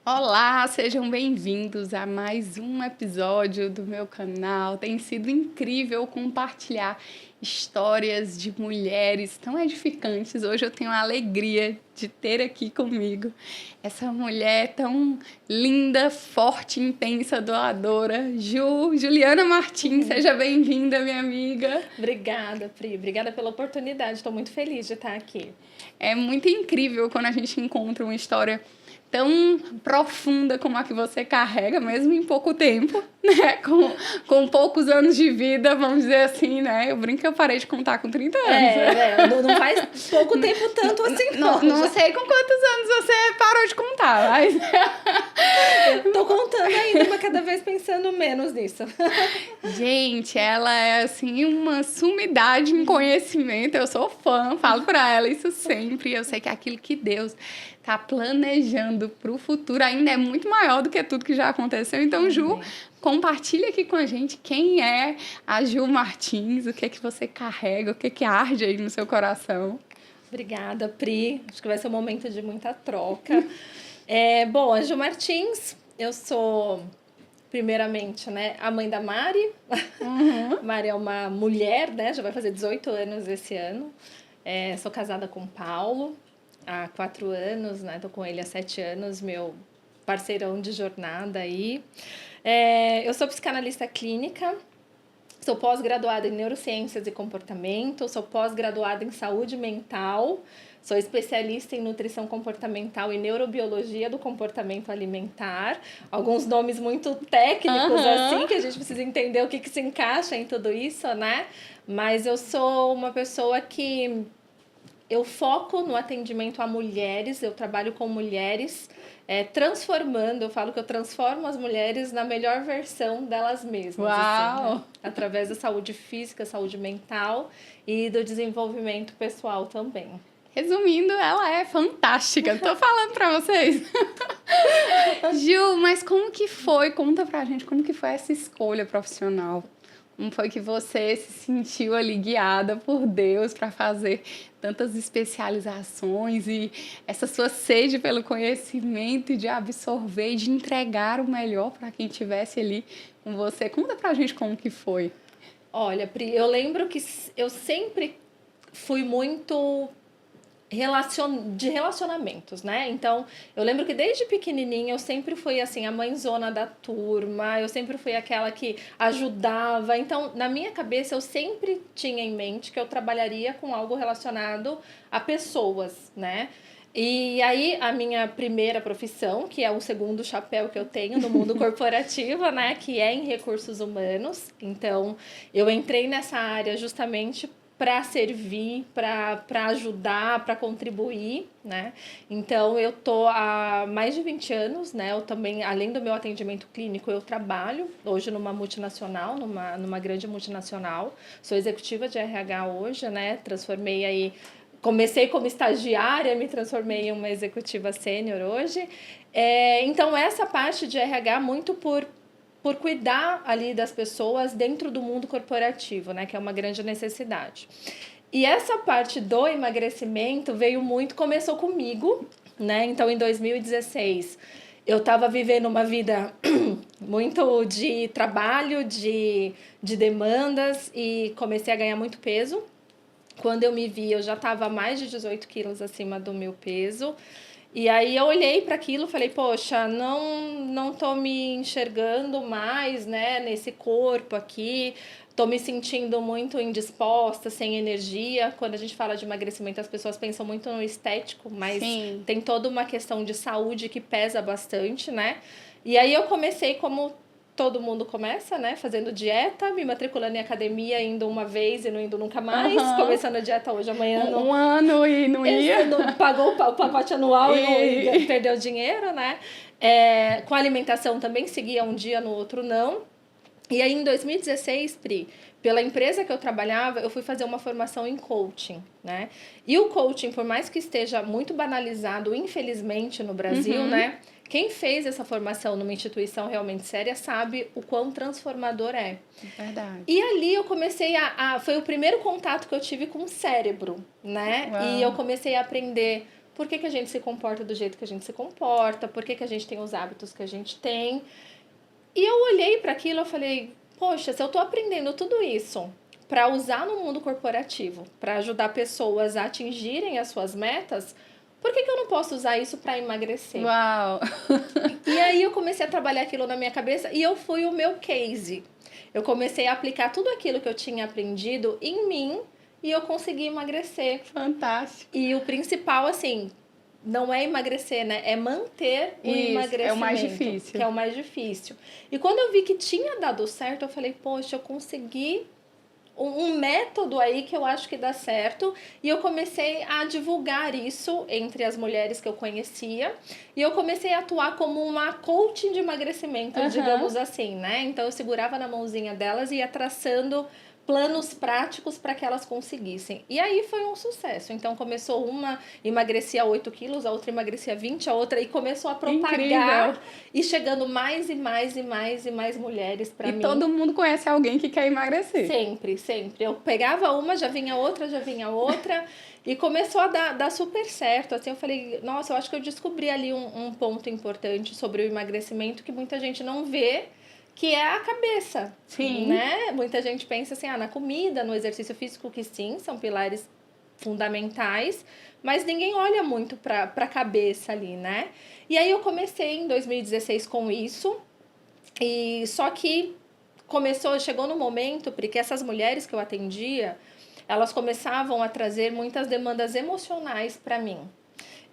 Olá, sejam bem-vindos a mais um episódio do meu canal. Tem sido incrível compartilhar histórias de mulheres tão edificantes. Hoje eu tenho a alegria de ter aqui comigo essa mulher tão linda, forte, intensa, doadora, Juliana Martins. Seja bem-vinda, minha amiga. Obrigada, Pri. Obrigada pela oportunidade. Estou muito feliz de estar aqui. É muito incrível quando a gente encontra uma história tão profunda como a que você carrega, mesmo em pouco tempo, né? Com poucos anos de vida, vamos dizer assim, né? Eu brinco que eu parei de contar com 30 anos. Não faz pouco tempo tanto assim, não. Não sei com quantos anos você parou de contar, mas... Eu tô contando ainda, mas cada vez pensando menos nisso. Gente, ela é, assim, uma sumidade em conhecimento. Eu sou fã, falo pra ela isso sempre. Eu sei que aquilo que Deus tá planejando pro futuro ainda é muito maior do que tudo que já aconteceu. Então, Ju, compartilha aqui com a gente quem é a Ju Martins, o que é que você carrega, o que é que arde aí no seu coração. Obrigada, Pri. Acho que vai ser um momento de muita troca. Bom, a Ju Martins, eu sou, primeiramente, né, a mãe da Mari. Mari é uma mulher, né? Já vai fazer 18 anos esse ano. Sou casada com o Paulo há 4 anos, né? Tô com ele há 7 anos, meu parceirão de jornada aí. Eu sou psicanalista clínica, sou pós-graduada em neurociências e comportamento, sou pós-graduada em saúde mental, sou especialista em nutrição comportamental e neurobiologia do comportamento alimentar. Alguns nomes muito técnicos, assim, que a gente precisa entender o que se encaixa em tudo isso, né? Mas eu sou uma pessoa que... Eu foco no atendimento a mulheres, eu trabalho com mulheres, transformando, eu falo que eu transformo as mulheres na melhor versão delas mesmas. Uau! Assim, né? Através da saúde física, saúde mental e do desenvolvimento pessoal também. Resumindo, ela é fantástica. Tô falando pra vocês. Ju, mas como que foi? Conta pra gente como que foi essa escolha profissional. Como foi que você se sentiu ali guiada por Deus para fazer tantas especializações e essa sua sede pelo conhecimento e de absorver e de entregar o melhor para quem estivesse ali com você? Conta pra gente como que foi. Olha, Pri, eu lembro que eu sempre fui muito de relacionamentos, né? Então, eu lembro que desde pequenininha eu sempre fui assim a mãezona da turma, eu sempre fui aquela que ajudava. Então, na minha cabeça eu sempre tinha em mente que eu trabalharia com algo relacionado a pessoas, né? E aí, a minha primeira profissão, que é o segundo chapéu que eu tenho no mundo corporativo, né? Que é em recursos humanos. Então, eu entrei nessa área justamente para servir, para ajudar, para contribuir, né? Então, eu tô há mais de 20 anos, né? Eu também, além do meu atendimento clínico, eu trabalho hoje numa multinacional, numa grande multinacional. Sou executiva de RH hoje, né? Transformei aí... Comecei como estagiária, me transformei em uma executiva sênior hoje. Então, essa parte de RH muito por cuidar ali das pessoas dentro do mundo corporativo, né? Que é uma grande necessidade. E essa parte do emagrecimento começou comigo, né? Então, em 2016, eu estava vivendo uma vida muito de trabalho, de demandas e comecei a ganhar muito peso. Quando eu me vi, eu já estava mais de 18 quilos acima do meu peso. E aí eu olhei para aquilo e falei, poxa, não tô me enxergando mais, né, nesse corpo aqui. Tô me sentindo muito indisposta, sem energia. Quando a gente fala de emagrecimento, as pessoas pensam muito no estético, mas Sim. tem toda uma questão de saúde que pesa bastante, né? E aí eu comecei como todo mundo começa, né? Fazendo dieta, me matriculando em academia, indo uma vez e não indo nunca mais. Começando a dieta hoje, amanhã. Um ano e não ia. Pagou o pacote anual e perdeu dinheiro, né? Com a alimentação também, seguia um dia, no outro não. E aí, em 2016, Pri, pela empresa que eu trabalhava, eu fui fazer uma formação em coaching, né? E o coaching, por mais que esteja muito banalizado, infelizmente, no Brasil, né? Quem fez essa formação numa instituição realmente séria sabe o quão transformador é. Verdade. E ali eu comecei foi o primeiro contato que eu tive com o cérebro, né? Uau. E eu comecei a aprender por que a gente se comporta do jeito que a gente se comporta, por que a gente tem os hábitos que a gente tem. E eu olhei para aquilo e falei, poxa, se eu tô aprendendo tudo isso para usar no mundo corporativo, para ajudar pessoas a atingirem as suas metas, por que eu não posso usar isso para emagrecer? Uau! E aí eu comecei a trabalhar aquilo na minha cabeça e eu fui o meu case. Eu comecei a aplicar tudo aquilo que eu tinha aprendido em mim e eu consegui emagrecer. Fantástico. E o principal, assim, não é emagrecer, né? É manter o emagrecimento. É o mais difícil. Que é o mais difícil. E quando eu vi que tinha dado certo, eu falei, poxa, eu consegui um método aí que eu acho que dá certo. E eu comecei a divulgar isso entre as mulheres que eu conhecia. E eu comecei a atuar como uma coaching de emagrecimento, digamos assim, né? Então eu segurava na mãozinha delas e ia traçando planos práticos para que elas conseguissem. E aí foi um sucesso. Então começou uma, emagrecia 8 quilos, a outra emagrecia 20, a outra, e começou a propagar. Incrível. E chegando mais e mais e mais e mais mulheres para mim. E todo mundo conhece alguém que quer emagrecer. Sempre, sempre. Eu pegava uma, já vinha outra, e começou a dar super certo. Assim, eu falei, nossa, eu acho que eu descobri ali um ponto importante sobre o emagrecimento que muita gente não vê, que é a cabeça. Sim. Né? Muita gente pensa assim, na comida, no exercício físico, que sim, são pilares fundamentais, mas ninguém olha muito para a cabeça ali, né? E aí eu comecei em 2016 com isso, e só que chegou no momento, porque essas mulheres que eu atendia, elas começavam a trazer muitas demandas emocionais para mim.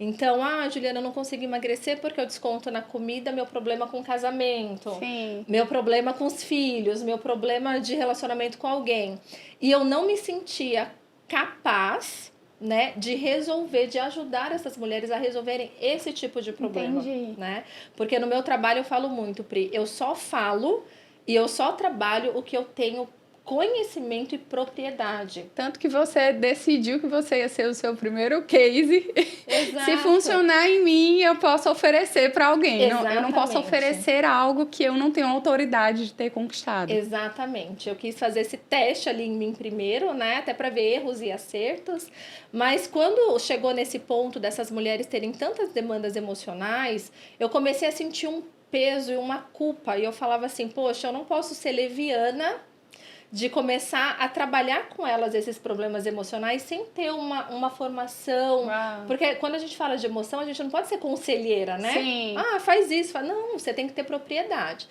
Então, Juliana, eu não consigo emagrecer porque eu desconto na comida meu problema com o casamento, Sim. Meu problema com os filhos, meu problema de relacionamento com alguém. E eu não me sentia capaz, né, de resolver, de ajudar essas mulheres a resolverem esse tipo de problema. Entendi. Né? Porque no meu trabalho eu falo muito, Pri, eu só falo e eu só trabalho o que eu tenho conhecimento e propriedade. Tanto que você decidiu que você ia ser o seu primeiro case. Exato. Se funcionar em mim, eu posso oferecer para alguém. Exatamente. Eu não posso oferecer algo que eu não tenho autoridade de ter conquistado. Exatamente. Eu quis fazer esse teste ali em mim primeiro, né? Até para ver erros e acertos. Mas quando chegou nesse ponto dessas mulheres terem tantas demandas emocionais, eu comecei a sentir um peso e uma culpa. E eu falava assim, poxa, eu não posso ser leviana de começar a trabalhar com elas esses problemas emocionais sem ter uma formação. Uau. Porque quando a gente fala de emoção, a gente não pode ser conselheira, né? Sim. Faz isso. Não, você tem que ter propriedade.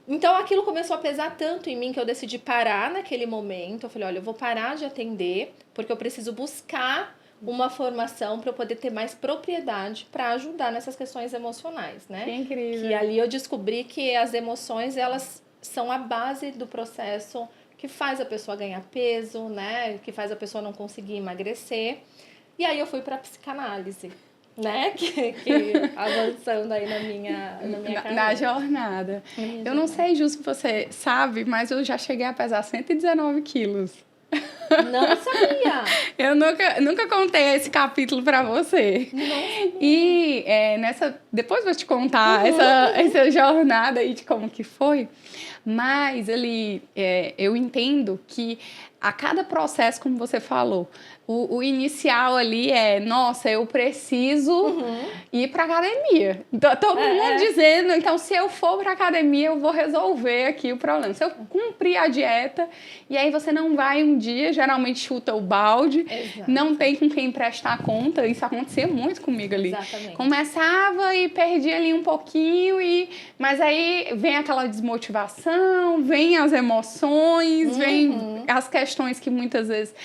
Então, aquilo começou a pesar tanto em mim que eu decidi parar naquele momento. Eu falei, olha, eu vou parar de atender porque eu preciso buscar uma formação para eu poder ter mais propriedade para ajudar nessas questões emocionais, né? Que incrível. E ali eu descobri que as emoções, elas são a base do processo que faz a pessoa ganhar peso, né? Que faz a pessoa não conseguir emagrecer. E aí eu fui para psicanálise, né? Que avançando aí na minha carreira. Na jornada. Eu não sei, Ju, se você sabe, mas eu já cheguei a pesar 119 quilos. Não sabia! Eu nunca contei esse capítulo pra você. Não. E depois vou te contar essa jornada aí de como que foi. Mas eu entendo que a cada processo, como você falou, o inicial ali nossa, eu preciso ir pra academia. Todo mundo dizendo, então se eu for pra academia, eu vou resolver aqui o problema. Se eu cumprir a dieta, e aí você não vai um dia, geralmente chuta o balde, não tem com quem prestar conta, isso acontecia muito comigo ali. Exatamente. Começava e perdia ali um pouquinho, mas aí vem aquela desmotivação, vem as emoções, vem as questões que muitas vezes...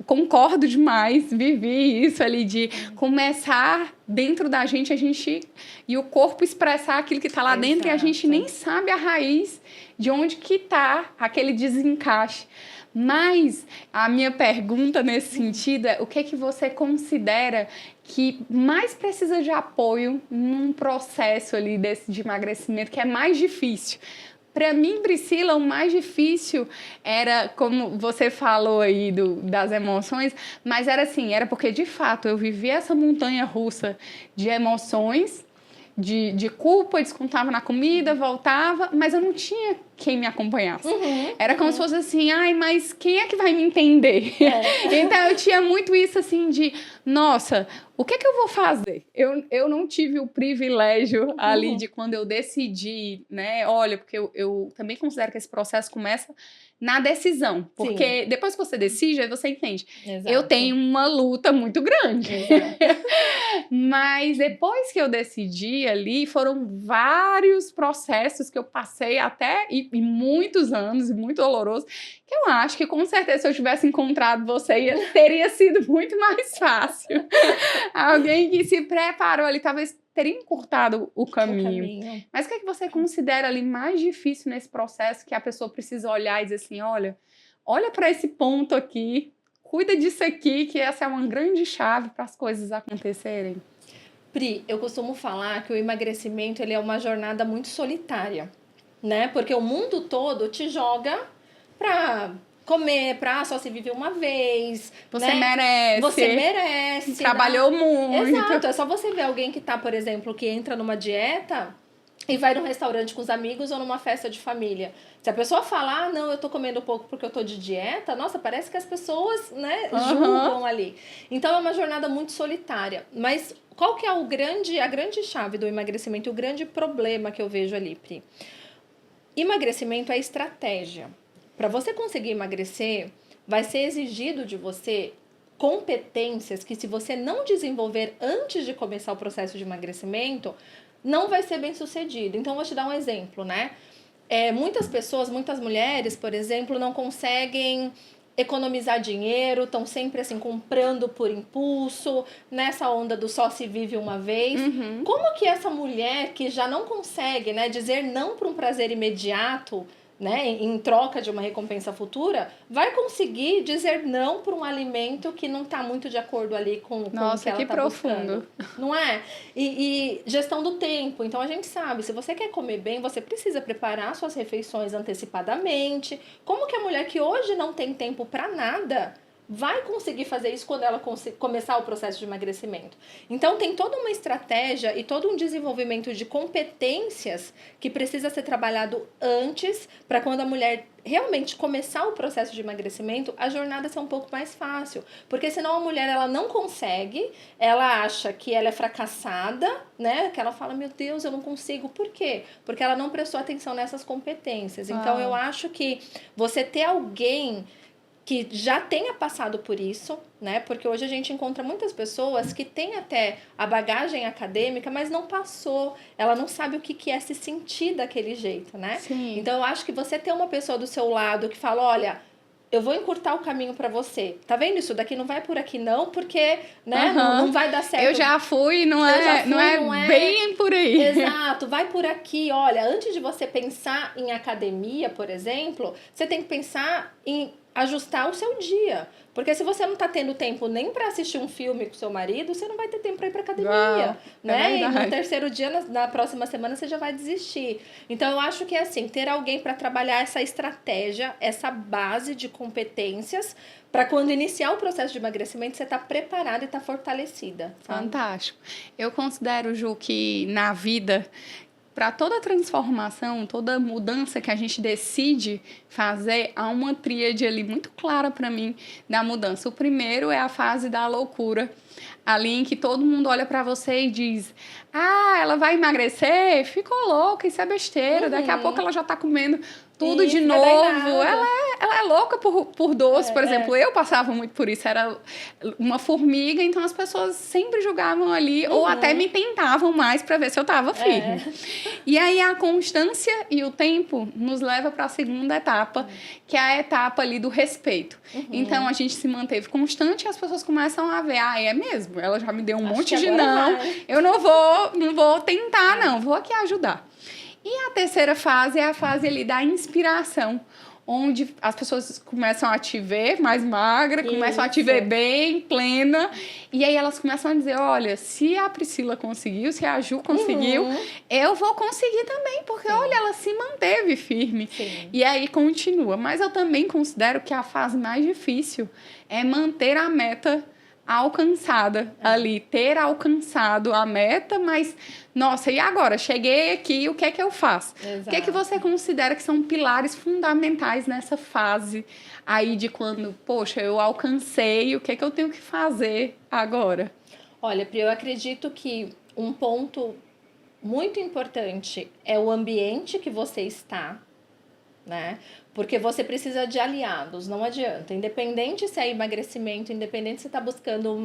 Concordo demais, vivi isso ali de começar dentro da gente, e o corpo expressar aquilo que está lá dentro e a gente nem sabe a raiz de onde que está aquele desencaixe. Mas a minha pergunta nesse sentido é o que você considera que mais precisa de apoio num processo ali de emagrecimento que é mais difícil? Para mim, Priscila, o mais difícil era, como você falou aí das emoções, mas era porque de fato eu vivi essa montanha russa de emoções de culpa, descontava na comida, voltava, mas eu não tinha quem me acompanhasse. Era como se fosse assim, ai, mas quem é que vai me entender? Então eu tinha muito isso assim de, nossa, o que é que eu vou fazer? Eu não tive o privilégio ali de quando eu decidi, né? Olha, porque eu também considero que esse processo começa na decisão. Porque depois que você decide, aí você entende. Exato. Eu tenho uma luta muito grande. Mas depois que eu decidi ali, foram vários processos que eu passei até, e muitos anos, e muito doloroso, que eu acho que com certeza se eu tivesse encontrado você, teria sido muito mais fácil. Alguém que se preparou ali, talvez teria encurtado o caminho. Mas o que é que você considera ali mais difícil nesse processo que a pessoa precisa olhar e dizer assim, olha para esse ponto aqui, cuida disso aqui, que essa é uma grande chave para as coisas acontecerem? Pri, eu costumo falar que o emagrecimento ele é uma jornada muito solitária, né? Porque o mundo todo te joga pra comer, só se vive uma vez. Você né? merece. Você merece. Trabalhou muito. Exato. É só você ver alguém que tá, por exemplo, que entra numa dieta e vai num restaurante com os amigos ou numa festa de família. Se a pessoa falar, não, eu tô comendo pouco porque eu tô de dieta, nossa, parece que as pessoas, né, julgam ali. Então é uma jornada muito solitária. Mas qual que é a grande chave do emagrecimento, o grande problema que eu vejo ali, Pri? Emagrecimento é estratégia. Para você conseguir emagrecer, vai ser exigido de você competências que, se você não desenvolver antes de começar o processo de emagrecimento, não vai ser bem sucedido. Então, eu vou te dar um exemplo, né? Muitas pessoas, muitas mulheres, por exemplo, não conseguem economizar dinheiro, estão sempre assim comprando por impulso, nessa onda do só se vive uma vez. Como que essa mulher que já não consegue, né, dizer não para um prazer imediato, né, em troca de uma recompensa futura, vai conseguir dizer não para um alimento que não está muito de acordo ali com o que ela está buscando? Não é? E gestão do tempo. Então, a gente sabe, se você quer comer bem, você precisa preparar suas refeições antecipadamente. Como que a mulher que hoje não tem tempo para nada vai conseguir fazer isso quando ela começar o processo de emagrecimento? Então, tem toda uma estratégia e todo um desenvolvimento de competências que precisa ser trabalhado antes, para quando a mulher realmente começar o processo de emagrecimento, a jornada ser um pouco mais fácil. Porque senão a mulher, ela não consegue, ela acha que ela é fracassada, né? Que ela fala, meu Deus, eu não consigo. Por quê? Porque ela não prestou atenção nessas competências. Então, eu acho que você ter alguém que já tenha passado por isso, né? Porque hoje a gente encontra muitas pessoas que têm até a bagagem acadêmica, mas não passou. Ela não sabe o que é se sentir daquele jeito, né? Sim. Então, eu acho que você ter uma pessoa do seu lado que fala, olha, eu vou encurtar o caminho para você. Tá vendo isso daqui? Não vai por aqui não, porque, né, não vai dar certo. Eu já fui, não é bem por aí. Exato, vai por aqui. Olha, antes de você pensar em academia, por exemplo, você tem que pensar em ajustar o seu dia. Porque se você não tá tendo tempo nem para assistir um filme com seu marido, você não vai ter tempo para ir para academia, né? E no terceiro dia, na próxima semana, você já vai desistir. Então, eu acho que é assim, ter alguém para trabalhar essa estratégia, essa base de competências, para quando iniciar o processo de emagrecimento, você tá preparada e tá fortalecida. Sabe? Fantástico. Eu considero, Ju, que na vida, para toda transformação, toda mudança que a gente decide fazer, há uma tríade ali muito clara para mim da mudança. O primeiro é a fase da loucura, ali em que todo mundo olha para você e diz, ela vai emagrecer? Ficou louca, isso é besteira, daqui a pouco ela já tá comendo tudo de novo. Ela é louca por doce, por exemplo. Eu passava muito por isso, era uma formiga, então as pessoas sempre julgavam ali, ou até me tentavam mais para ver se eu tava firme. E aí a constância e o tempo nos leva para a segunda etapa, que é a etapa ali do respeito. Então a gente se manteve constante e as pessoas começam a ver, é mesmo, ela já me deu um monte de não, eu não vou tentar não, vou aqui ajudar. E a terceira fase é a fase ali da inspiração, onde as pessoas começam a te ver mais magra, começam a te ver bem, plena, e aí elas começam a dizer, olha, se a Priscila conseguiu, se a Ju conseguiu, eu vou conseguir também, porque olha, ela se manteve firme. E aí continua. Mas eu também considero que a fase mais difícil é manter a meta alcançada ali, ter alcançado a meta, mas, nossa, e agora? Cheguei aqui, o que é que eu faço? Exato. O que é que você considera que são pilares fundamentais nessa fase aí de quando, poxa, eu alcancei, o que é que eu tenho que fazer agora? Olha, Pri, eu acredito que um ponto muito importante é o ambiente que você está, né? Porque você precisa de aliados, não adianta. Independente se é emagrecimento, independente se está buscando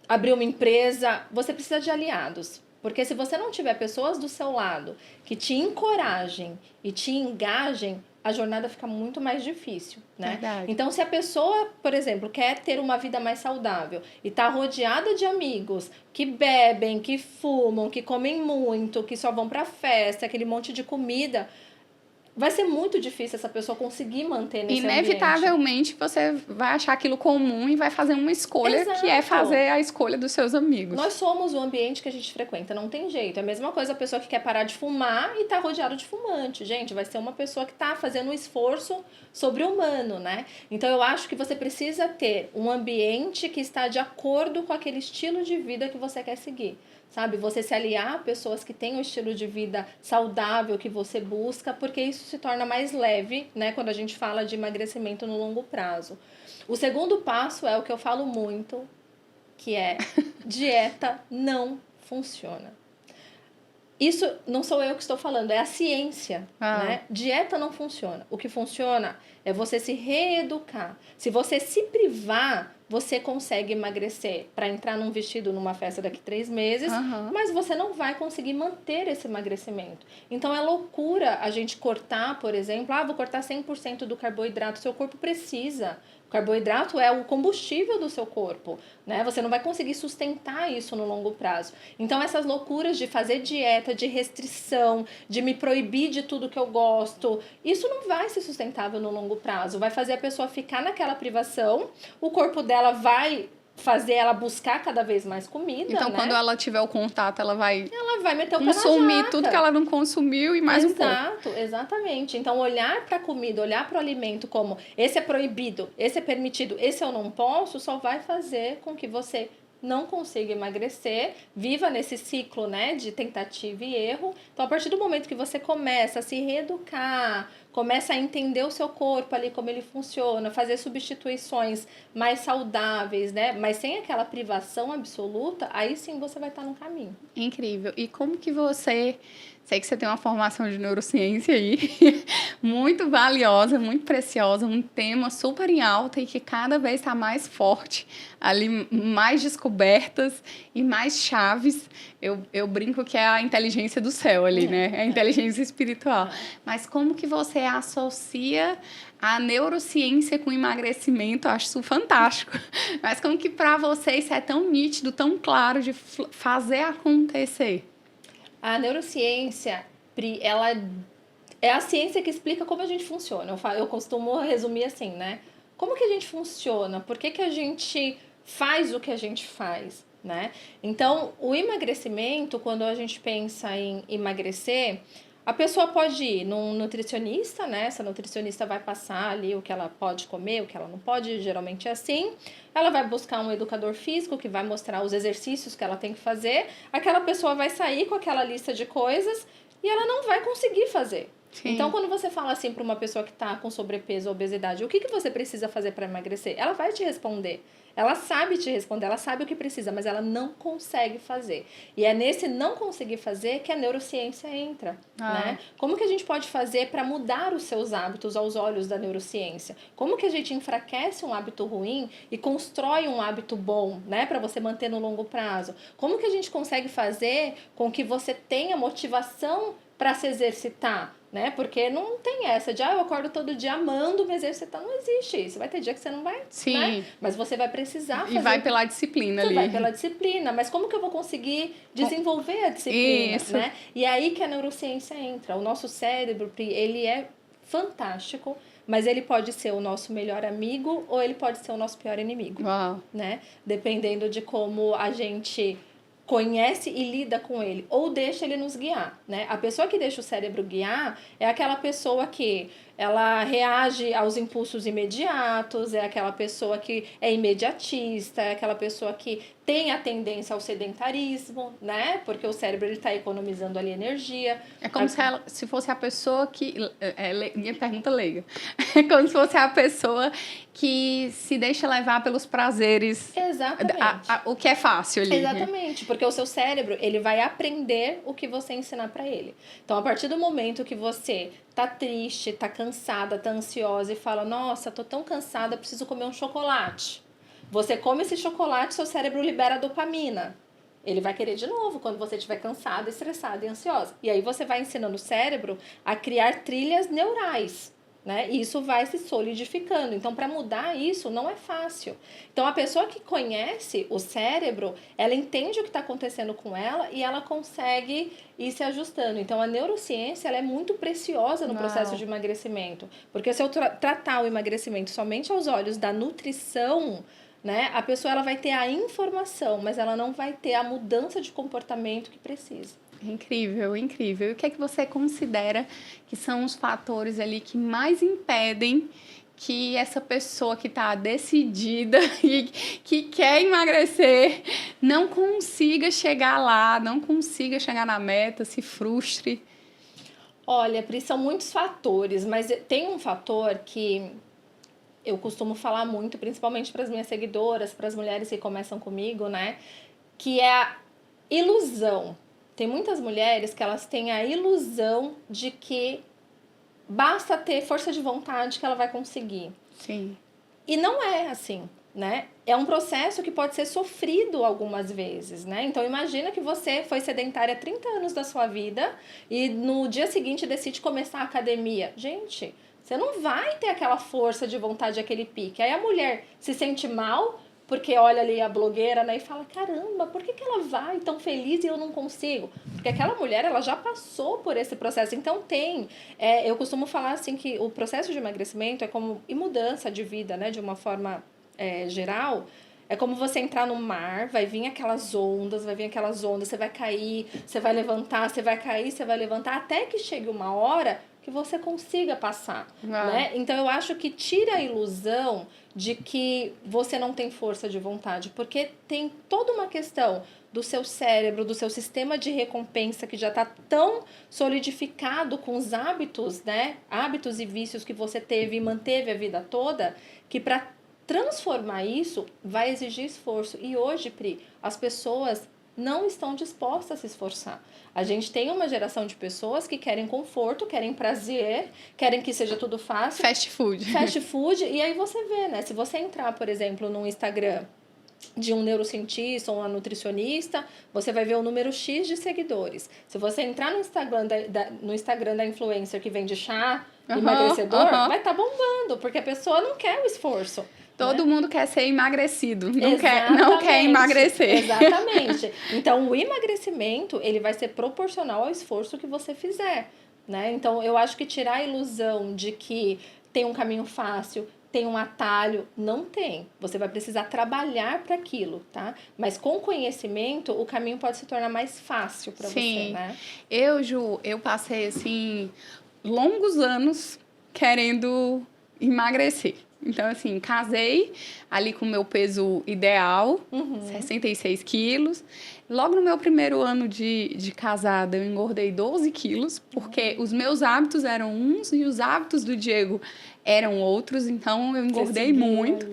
abrir uma empresa, você precisa de aliados. Porque se você não tiver pessoas do seu lado que te encorajem e te engajem, a jornada fica muito mais difícil, né? Verdade. Então, se a pessoa, por exemplo, quer ter uma vida mais saudável e está rodeada de amigos que bebem, que fumam, que comem muito, que só vão para festa, aquele monte de comida, vai ser muito difícil essa pessoa conseguir manter nesse Inevitavelmente, você vai achar aquilo comum e vai fazer uma escolha. Exato. Que é fazer a escolha dos seus amigos. Nós somos o ambiente que a gente frequenta, não tem jeito. É a mesma coisa a pessoa que quer parar de fumar e tá rodeado de fumante. Gente, vai ser uma pessoa que tá fazendo um esforço sobre-humano, né? Então, eu acho que você precisa ter um ambiente que está de acordo com aquele estilo de vida que você quer seguir. Sabe, você se aliar a pessoas que têm um estilo de vida saudável que você busca, porque isso se torna mais leve, né, quando a gente fala de emagrecimento no longo prazo. O segundo passo é o que eu falo muito, que é dieta não funciona. Isso não sou eu que estou falando, é a ciência, né? Dieta não funciona. O que funciona é você se reeducar. Se você se privar, você consegue emagrecer para entrar num vestido numa festa daqui 3 meses, mas você não vai conseguir manter esse emagrecimento. Então, é loucura a gente cortar, por exemplo, vou cortar 100% do carboidrato. Seu corpo precisa. O carboidrato é o combustível do seu corpo, né? Você não vai conseguir sustentar isso no longo prazo. Então, essas loucuras de fazer dieta, de restrição, de me proibir de tudo que eu gosto, isso não vai ser sustentável no longo prazo. Vai fazer a pessoa ficar naquela privação, o corpo dela vai fazer ela buscar cada vez mais comida, então, né? quando ela tiver o contato, ela vai meter o pé na consumir jaca. tudo que ela não consumiu e mais um pouco. Exato, exatamente. Então, olhar para a comida, olhar para o alimento como esse é proibido, esse é permitido, esse eu não posso, só vai fazer com que você não consiga emagrecer, viva nesse ciclo, né, de tentativa e erro. Então, a partir do momento que você começa a se reeducar, começa a entender o seu corpo ali, como ele funciona, fazer substituições mais saudáveis, né, mas sem aquela privação absoluta, aí sim você vai estar no caminho. Incrível. E como que você... Sei que você tem uma formação de neurociência aí, muito valiosa, muito preciosa, um tema super em alta e que cada vez está mais forte, ali mais descobertas e mais chaves. Eu brinco que é a inteligência do céu ali, né? É a inteligência espiritual. Mas como que você associa a neurociência com emagrecimento? Eu acho isso fantástico. Mas como que para você isso é tão nítido, tão claro de fazer acontecer? A neurociência, Pri, ela é a ciência que explica como a gente funciona. Eu costumo resumir assim, né? Como que a gente funciona? Por que a gente faz o que a gente faz, né? Então, o emagrecimento, quando a gente pensa em emagrecer, a pessoa pode ir num nutricionista, né? Essa nutricionista vai passar ali o que ela pode comer, o que ela não pode, geralmente é assim. Ela vai buscar um educador físico que vai mostrar os exercícios que ela tem que fazer. Aquela pessoa vai sair com aquela lista de coisas e ela não vai conseguir fazer. Sim. Então, quando você fala assim para uma pessoa que está com sobrepeso ou obesidade, o que você precisa fazer para emagrecer? Ela vai te responder. Ela sabe te responder, ela sabe o que precisa, mas ela não consegue fazer. E é nesse não conseguir fazer que a neurociência entra, né? Como que a gente pode fazer para mudar os seus hábitos aos olhos da neurociência? Como que a gente enfraquece um hábito ruim e constrói um hábito bom, né? Para você manter no longo prazo? Como que a gente consegue fazer com que você tenha motivação para se exercitar? Né? Porque não tem essa de, eu acordo todo dia amando me exercitar. Não existe isso. Vai ter dia que você não vai, sim, né? Mas você vai precisar fazer. E vai pela disciplina você ali. Vai pela disciplina. Mas como que eu vou conseguir desenvolver a disciplina, isso, né? E aí que a neurociência entra. O nosso cérebro, ele é fantástico, mas ele pode ser o nosso melhor amigo ou ele pode ser o nosso pior inimigo. Uau. Né? Dependendo de como a gente conhece e lida com ele, ou deixa ele nos guiar, né? A pessoa que deixa o cérebro guiar é aquela pessoa que ela reage aos impulsos imediatos, é aquela pessoa que é imediatista, é aquela pessoa que tem a tendência ao sedentarismo, né? Porque o cérebro ele está economizando ali energia. É como se fosse a pessoa que... minha pergunta leiga. É como se fosse a pessoa que se deixa levar pelos prazeres. Exatamente. O que é fácil ali. Exatamente, porque o seu cérebro ele vai aprender o que você ensinar para ele. Então, a partir do momento que você tá triste, tá cansada, tá ansiosa e fala, nossa, tô tão cansada, preciso comer um chocolate. Você come esse chocolate, seu cérebro libera dopamina. Ele vai querer de novo quando você estiver cansada, estressada e ansiosa. E aí você vai ensinando o cérebro a criar trilhas neurais, né? E isso vai se solidificando. Então, para mudar isso, não é fácil. Então, a pessoa que conhece o cérebro, ela entende o que está acontecendo com ela e ela consegue ir se ajustando. Então, a neurociência ela é muito preciosa no processo de emagrecimento. Porque se eu tratar o emagrecimento somente aos olhos da nutrição, né, a pessoa ela vai ter a informação, mas ela não vai ter a mudança de comportamento que precisa. Incrível, incrível. E o que é que você considera que são os fatores ali que mais impedem que essa pessoa que está decidida e que quer emagrecer não consiga chegar lá, não consiga chegar na meta, se frustre? Olha, Pri, são muitos fatores, mas tem um fator que eu costumo falar muito, principalmente para as minhas seguidoras, para as mulheres que começam comigo, né? Que é a ilusão. Tem muitas mulheres que elas têm a ilusão de que basta ter força de vontade que ela vai conseguir. Sim. E não é assim, né? É um processo que pode ser sofrido algumas vezes, né? Então, imagina que você foi sedentária 30 anos da sua vida e no dia seguinte decide começar a academia. Gente, você não vai ter aquela força de vontade, aquele pique. Aí a mulher se sente mal porque olha ali a blogueira, né, e fala, caramba, por que ela vai tão feliz e eu não consigo? Porque aquela mulher, ela já passou por esse processo. Então eu costumo falar assim que o processo de emagrecimento é como, e mudança de vida, né, de uma forma geral, é como você entrar no mar, vai vir aquelas ondas, você vai cair, você vai levantar, você vai cair, você vai levantar, até que chegue uma hora que você consiga passar, né? Então, eu acho que tira a ilusão de que você não tem força de vontade, porque tem toda uma questão do seu cérebro, do seu sistema de recompensa que já está tão solidificado com os hábitos, né? Hábitos e vícios que você teve e manteve a vida toda, que para transformar isso vai exigir esforço. E hoje, Pri, as pessoas não estão dispostas a se esforçar. A gente tem uma geração de pessoas que querem conforto, querem prazer, querem que seja tudo fácil. Fast food. Fast food. E aí você vê, né? Se você entrar, por exemplo, no Instagram de um neurocientista ou uma nutricionista, você vai ver o número X de seguidores. Se você entrar no Instagram da influencer que vende chá emagrecedor, vai estar bombando, porque a pessoa não quer o esforço. Todo mundo quer ser emagrecido, não quer emagrecer. Exatamente. Então, o emagrecimento, ele vai ser proporcional ao esforço que você fizer, né? Então, eu acho que tirar a ilusão de que tem um caminho fácil, tem um atalho, não tem. Você vai precisar trabalhar para aquilo, tá? Mas com conhecimento, o caminho pode se tornar mais fácil para você, né? Eu passei, assim, longos anos querendo emagrecer. Então, assim, casei ali com o meu peso ideal, 66 quilos. Logo no meu primeiro ano de casada, eu engordei 12 quilos, porque os meus hábitos eram uns e os hábitos do Diego eram outros. Então, eu engordei muito.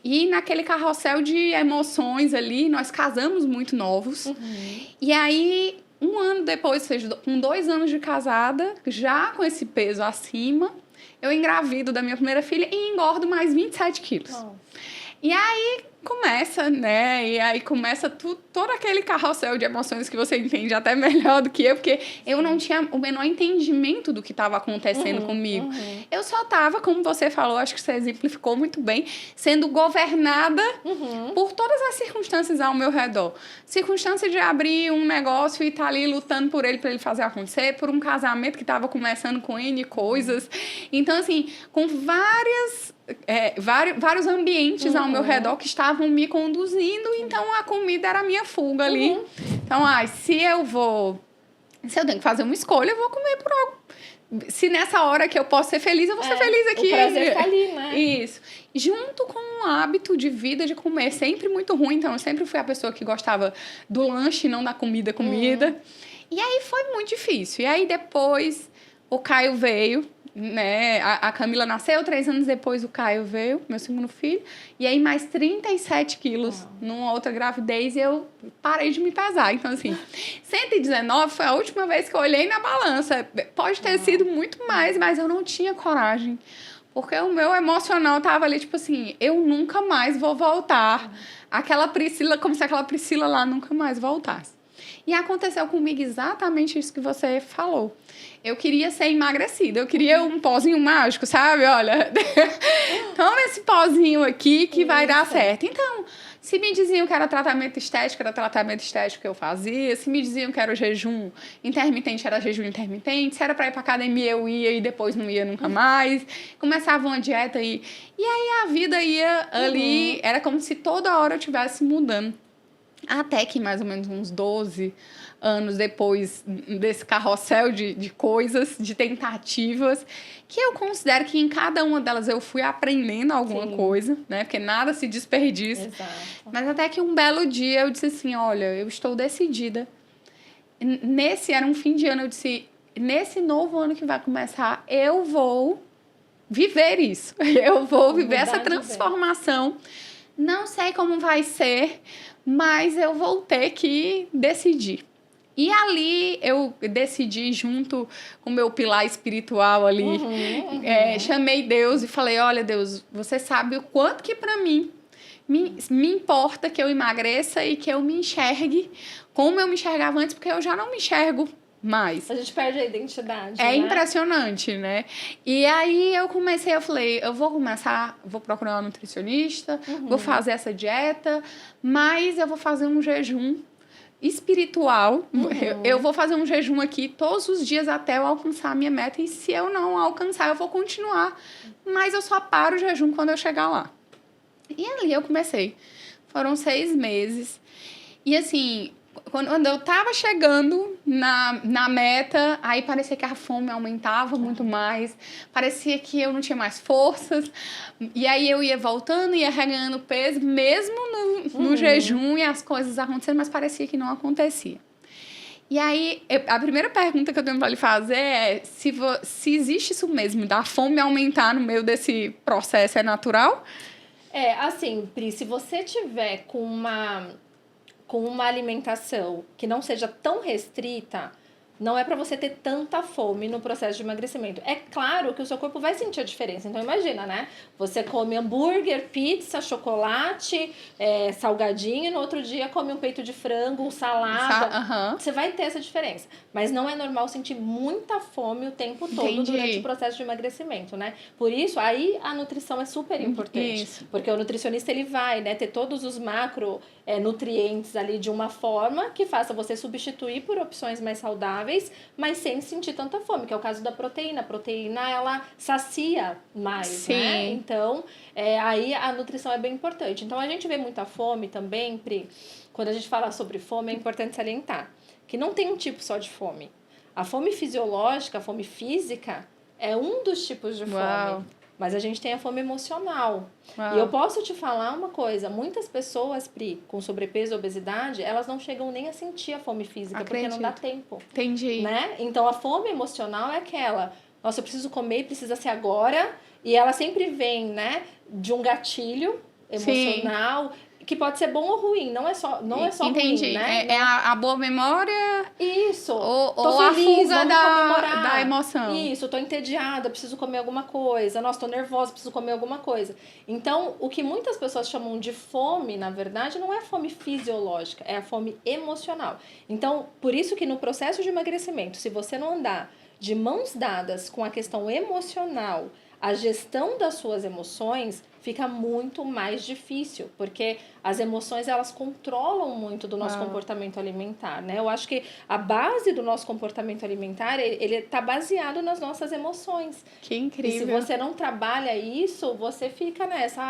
E naquele carrossel de emoções ali, nós casamos muito novos. E aí, um ano depois, ou seja, com 2 anos de casada, já com esse peso acima, eu engravido da minha primeira filha e engordo mais 27 quilos. E aí começa, né? E aí começa todo aquele carrossel de emoções que você entende até melhor do que eu, porque eu não tinha o menor entendimento do que estava acontecendo comigo. Eu só estava, como você falou, acho que você exemplificou muito bem, sendo governada por todas as circunstâncias ao meu redor. Circunstância de abrir um negócio e estar ali lutando por ele, para ele fazer acontecer, por um casamento que estava começando com N coisas. Então, assim, com vários ambientes ao meu redor que estavam me conduzindo, então a comida era a minha fuga ali. Então, se eu tenho que fazer uma escolha, eu vou comer por algo se nessa hora que eu posso ser feliz, eu vou ser feliz aqui. O prazer tá ali, né? Isso. Junto com um hábito de vida, de comer sempre muito ruim. Então, eu sempre fui a pessoa que gostava do lanche, não da comida. E aí, foi muito difícil. E aí, depois, o Caio veio, né? A Camila nasceu, 3 anos depois o Caio veio, meu segundo filho. E aí, mais 37 quilos numa outra gravidez e eu parei de me pesar. Então, assim, 119 foi a última vez que eu olhei na balança. Pode ter sido muito mais, mas eu não tinha coragem. Porque o meu emocional tava ali, tipo assim, eu nunca mais vou voltar. Aquela Priscila, como se aquela Priscila lá nunca mais voltasse. E aconteceu comigo exatamente isso que você falou. Eu queria ser emagrecida, eu queria um pozinho mágico, sabe? Olha, toma esse pozinho aqui que vai dar certo. Então, se me diziam que era tratamento estético que eu fazia. Se me diziam que era jejum intermitente, era jejum intermitente. Se era para ir para academia, eu ia e depois não ia nunca mais. Começava uma dieta e aí a vida ia ali, era como se toda hora eu estivesse mudando. Até que mais ou menos uns 12 anos depois desse carrossel de coisas, de tentativas, que eu considero que em cada uma delas eu fui aprendendo alguma coisa, né? Porque nada se desperdiça. Exato. Mas até que um belo dia eu disse assim, olha, eu estou decidida. Era um fim de ano, eu disse, nesse novo ano que vai começar, eu vou viver isso. Eu vou viver essa transformação. Não sei como vai ser, mas eu vou ter que decidir. E ali eu decidi, junto com o meu pilar espiritual ali, chamei Deus e falei, olha Deus, você sabe o quanto que para mim me importa que eu emagreça e que eu me enxergue como eu me enxergava antes, porque eu já não me enxergo mais. A gente perde a identidade, É impressionante, né? E aí eu falei, vou procurar uma nutricionista, vou fazer essa dieta, mas eu vou fazer um jejum espiritual. Eu vou fazer um jejum aqui todos os dias até eu alcançar a minha meta, e se eu não alcançar, eu vou continuar. Mas eu só paro o jejum quando eu chegar lá. E ali eu comecei. Foram 6 meses. E assim, quando eu tava chegando na meta, aí parecia que a fome aumentava muito mais, parecia que eu não tinha mais forças, e aí eu ia voltando, ia reganhando peso, mesmo no jejum e as coisas acontecendo, mas parecia que não acontecia. E aí, a primeira pergunta que eu tenho para lhe fazer é se existe isso mesmo, da fome aumentar no meio desse processo, é natural? Assim, Pri, se você tiver com uma alimentação que não seja tão restrita, não é para você ter tanta fome no processo de emagrecimento. É claro que o seu corpo vai sentir a diferença. Então, imagina, né? Você come hambúrguer, pizza, chocolate, salgadinho, e no outro dia come um peito de frango, salada. Você vai ter essa diferença. Mas não é normal sentir muita fome o tempo todo durante o processo de emagrecimento, né? Por isso, aí a nutrição é super importante. Isso. Porque o nutricionista, ele vai, né, ter todos os nutrientes ali de uma forma que faça você substituir por opções mais saudáveis, mas sem sentir tanta fome, que é o caso da proteína. A proteína, ela sacia mais, né? Então, aí a nutrição é bem importante. Então, a gente vê muita fome também, Pri. Quando a gente fala sobre fome, é importante salientar que não tem um tipo só de fome. A fome fisiológica, a fome física, é um dos tipos de fome. Mas a gente tem a fome emocional. E eu posso te falar uma coisa. Muitas pessoas, Pri, com sobrepeso e obesidade, elas não chegam nem a sentir a fome física. Porque não dá tempo. Entendi. Né? Então, a fome emocional é aquela... Nossa, eu preciso comer, precisa ser agora. E ela sempre vem, né, de um gatilho emocional... Que pode ser bom ou ruim, não é só Entendi. Ruim, né? É a boa memória... Isso. Ou a fuga da emoção. Isso, tô entediada, preciso comer alguma coisa. Nossa, tô nervosa, preciso comer alguma coisa. Então, o que muitas pessoas chamam de fome, na verdade, não é fome fisiológica, é a fome emocional. Então, por isso que no processo de emagrecimento, se você não andar de mãos dadas com a questão emocional, a gestão das suas emoções fica muito mais difícil, porque as emoções, elas controlam muito do nosso comportamento alimentar, né? Eu acho que a base do nosso comportamento alimentar, ele tá baseado nas nossas emoções. Que incrível. E se você não trabalha isso, você fica nessa,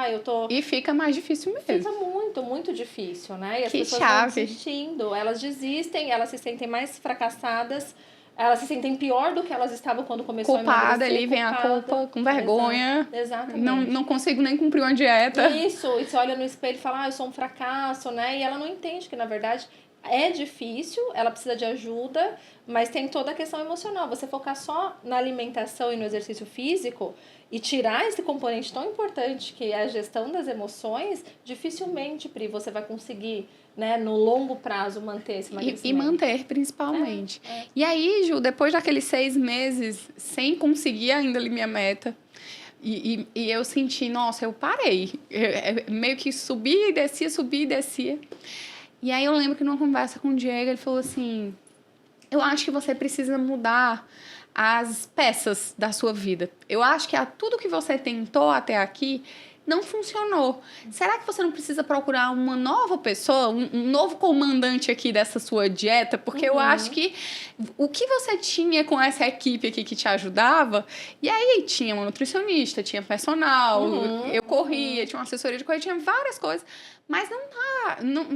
E fica mais difícil mesmo. Fica muito, muito difícil, né? E as pessoas vão desistindo, elas desistem, elas se sentem mais fracassadas, elas se sentem pior do que elas estavam quando começou Culpada, a emagrecer. ali vem a culpa, com vergonha. Exatamente. Não consigo nem cumprir uma dieta. Isso, e você olha no espelho e fala, eu sou um fracasso, né? E ela não entende que, na verdade, é difícil, ela precisa de ajuda, mas tem toda a questão emocional. Você focar só na alimentação e no exercício físico e tirar esse componente tão importante que é a gestão das emoções, dificilmente, Pri, você vai conseguir, né, no longo prazo, manter esse emagrecimento. E manter, principalmente. E aí, Ju, depois daqueles 6 meses, sem conseguir ainda ali minha meta, e eu senti, nossa, eu parei. Eu meio que subia e descia. E aí eu lembro que numa conversa com o Diego, ele falou assim, eu acho que você precisa mudar as peças da sua vida. Eu acho que tudo que você tentou até aqui não funcionou. Será que você não precisa procurar uma nova pessoa, um novo comandante aqui dessa sua dieta? Porque eu acho que o que você tinha com essa equipe aqui que te ajudava, e aí tinha uma nutricionista, tinha personal, eu corria, tinha uma assessoria de corrida, tinha várias coisas, mas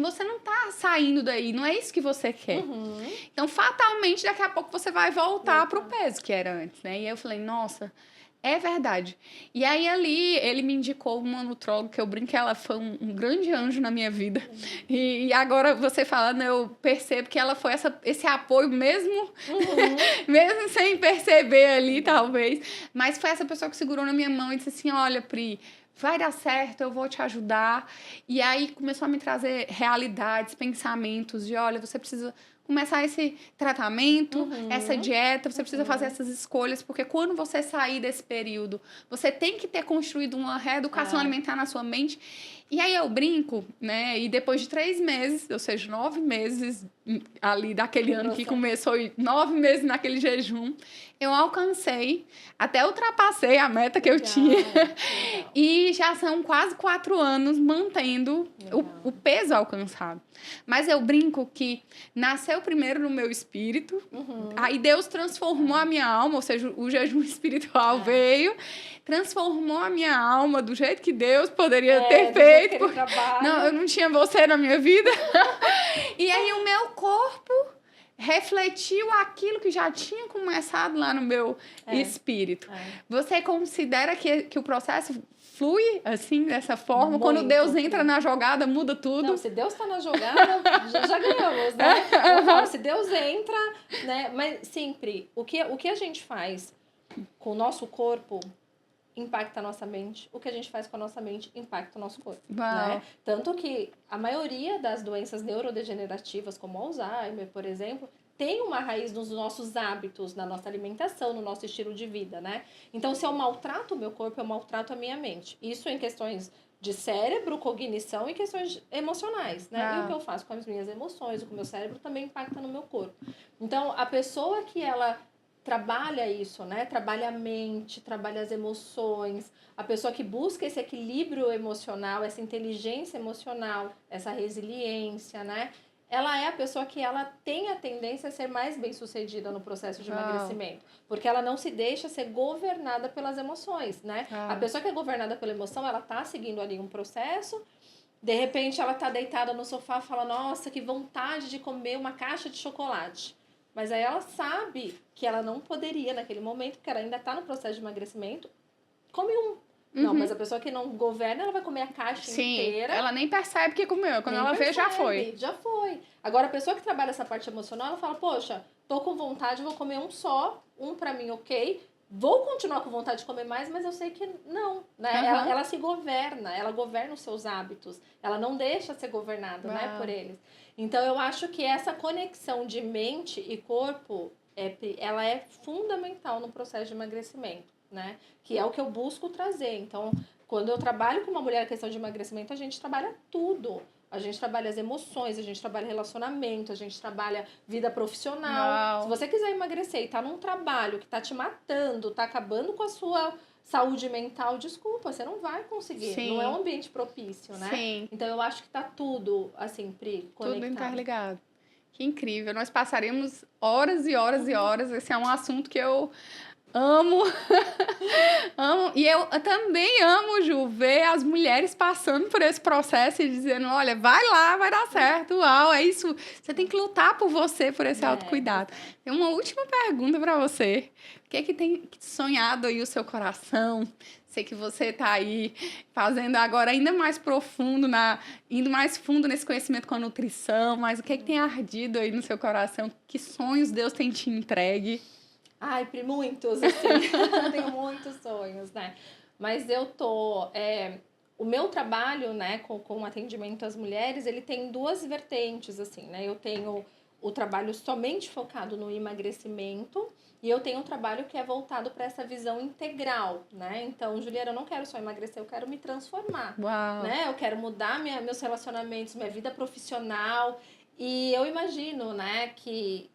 você não tá saindo daí, não é isso que você quer. Então, fatalmente, daqui a pouco você vai voltar pro peso que era antes, né? E aí eu falei, nossa, é verdade. E aí ali, ele me indicou uma nutróloga, que eu brinco que ela foi um grande anjo na minha vida. E agora, você falando, eu percebo que ela foi esse apoio mesmo, mesmo sem perceber ali, talvez. Mas foi essa pessoa que segurou na minha mão e disse assim, olha, Pri, vai dar certo, eu vou te ajudar. E aí começou a me trazer realidades, pensamentos de, olha, você precisa começar esse tratamento, essa dieta, você precisa fazer essas escolhas, porque quando você sair desse período, você tem que ter construído uma reeducação alimentar na sua mente. E aí eu brinco, né? E depois de 3 meses, ou seja, 9 meses ali daquele ano que começou, 9 meses naquele jejum, eu alcancei, até ultrapassei a meta que eu tinha. E já são quase 4 anos mantendo o peso alcançado. Mas eu brinco que nasceu primeiro no meu espírito, aí Deus transformou a minha alma, ou seja, o jejum espiritual veio, transformou a minha alma do jeito que Deus poderia ter feito. Não, eu não tinha você na minha vida. E aí o meu corpo refletiu aquilo que já tinha começado lá no meu espírito. Você considera que o processo flui assim, dessa forma? Muito. Quando Deus entra na jogada, muda tudo? Não, se Deus está na jogada, já ganhamos, né? Eu falo, se Deus entra, né? Mas sempre, o que a gente faz com o nosso corpo impacta a nossa mente. O que a gente faz com a nossa mente impacta o nosso corpo. Né? Tanto que a maioria das doenças neurodegenerativas, como Alzheimer, por exemplo, tem uma raiz nos nossos hábitos, na nossa alimentação, no nosso estilo de vida, né? Então, se eu maltrato o meu corpo, eu maltrato a minha mente. Isso em questões de cérebro, cognição e questões emocionais, né? E o que eu faço com as minhas emoções, com o meu cérebro, também impacta no meu corpo. Então, a pessoa que ela trabalha isso, né? Trabalha a mente, trabalha as emoções. A pessoa que busca esse equilíbrio emocional, essa inteligência emocional, essa resiliência, né? Ela é a pessoa que ela tem a tendência a ser mais bem-sucedida no processo de emagrecimento. Porque ela não se deixa ser governada pelas emoções, né? A pessoa que é governada pela emoção, ela tá seguindo ali um processo. De repente, ela tá deitada no sofá e fala, nossa, que vontade de comer uma caixa de chocolate. Mas aí ela sabe que ela não poderia naquele momento, porque ela ainda está no processo de emagrecimento, come um. Não, mas a pessoa que não governa, ela vai comer a caixa inteira. Ela nem percebe que comeu. Quando ela vê, já foi. Já foi. Agora, a pessoa que trabalha essa parte emocional, ela fala, poxa, tô com vontade, vou comer um só, um pra mim, ok. Vou continuar com vontade de comer mais, mas eu sei que não, né? Ela se governa, ela governa os seus hábitos. Ela não deixa ser governada, né, por eles. Então, eu acho que essa conexão de mente e corpo, ela é fundamental no processo de emagrecimento, né? Que é o que eu busco trazer. Então, quando eu trabalho com uma mulher na questão de emagrecimento, a gente trabalha tudo. A gente trabalha as emoções, a gente trabalha relacionamento, a gente trabalha vida profissional. Se você quiser emagrecer e tá num trabalho que tá te matando, tá acabando com a sua saúde mental, desculpa, você não vai conseguir. Sim. Não é um ambiente propício, né? Sim. Então, eu acho que tá tudo, assim, Pri, conectado. Tudo interligado. Que incrível. Nós passaríamos horas e horas e horas. Esse é um assunto que eu Amo, amo. E eu também amo, Ju, ver as mulheres passando por esse processo e dizendo, olha, vai lá, vai dar certo, uau, é isso. Você tem que lutar por você, por esse autocuidado. Tem uma última pergunta para você. O que é que tem sonhado aí o seu coração? Sei que você tá aí fazendo agora ainda mais profundo, indo mais fundo nesse conhecimento com a nutrição, mas o que é que tem ardido aí no seu coração? Que sonhos Deus tem te entregue? Ai, Pri, muitos, assim. Tenho muitos sonhos, né? Mas eu tô... o meu trabalho, né, com atendimento às mulheres, ele tem duas vertentes, assim, né? Eu tenho o trabalho somente focado no emagrecimento e eu tenho um trabalho que é voltado para essa visão integral, né? Então, Juliana, eu não quero só emagrecer, eu quero me transformar, Uau. né? Eu quero mudar meus relacionamentos, minha vida profissional. E eu imagino, né, que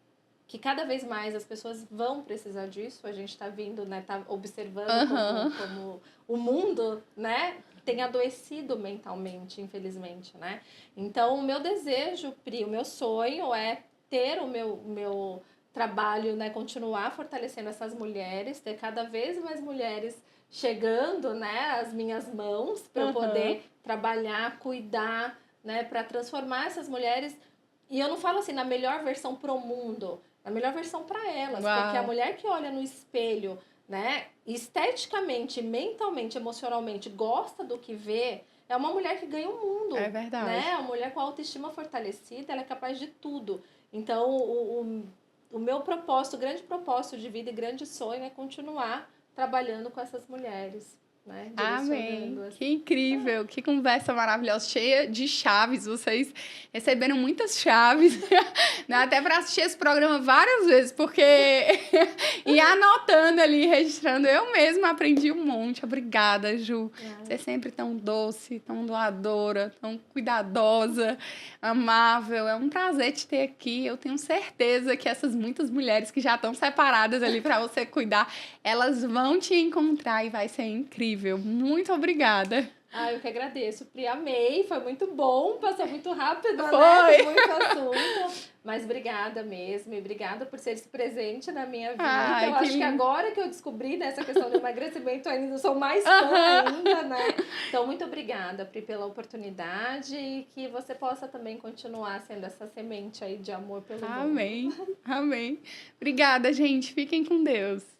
cada vez mais as pessoas vão precisar disso. A gente está vindo, né, tá observando como o mundo, né, tem adoecido mentalmente, infelizmente, né? Então, o meu desejo, Pri, o meu sonho é ter o meu trabalho, né, continuar fortalecendo essas mulheres, ter cada vez mais mulheres chegando, né, às minhas mãos para eu poder trabalhar, cuidar, né, para transformar essas mulheres. E eu não falo assim na melhor versão pro mundo, na melhor versão para elas, Uau. porque a mulher que olha no espelho, né, esteticamente, mentalmente, emocionalmente, gosta do que vê, é uma mulher que ganha o mundo. É verdade. Né? Uma mulher com a autoestima fortalecida, ela é capaz de tudo. Então, o meu propósito, o grande propósito de vida e grande sonho é continuar trabalhando com essas mulheres. Né? Amém. Assim. Que incrível, que conversa maravilhosa, cheia de chaves. Vocês receberam muitas chaves, né? Até para assistir esse programa várias vezes, porque e anotando ali, registrando, eu mesma aprendi um monte. Obrigada, Ju. Você é sempre tão doce, tão doadora, tão cuidadosa, amável. É um prazer te ter aqui. Eu tenho certeza que essas muitas mulheres que já estão separadas ali para você cuidar, elas vão te encontrar e vai ser incrível. Muito obrigada. Eu que agradeço, Pri. Amei, foi muito bom, passou muito rápido, foi. Né? Tem muito assunto. Mas obrigada mesmo, e obrigada por ser esse presente na minha vida. Eu acho que agora que eu descobri dessa questão do emagrecimento, ainda sou mais fã ainda, né? Então, muito obrigada, Pri, pela oportunidade e que você possa também continuar sendo essa semente aí de amor pelo mundo. Amém. Amém. Obrigada, gente. Fiquem com Deus.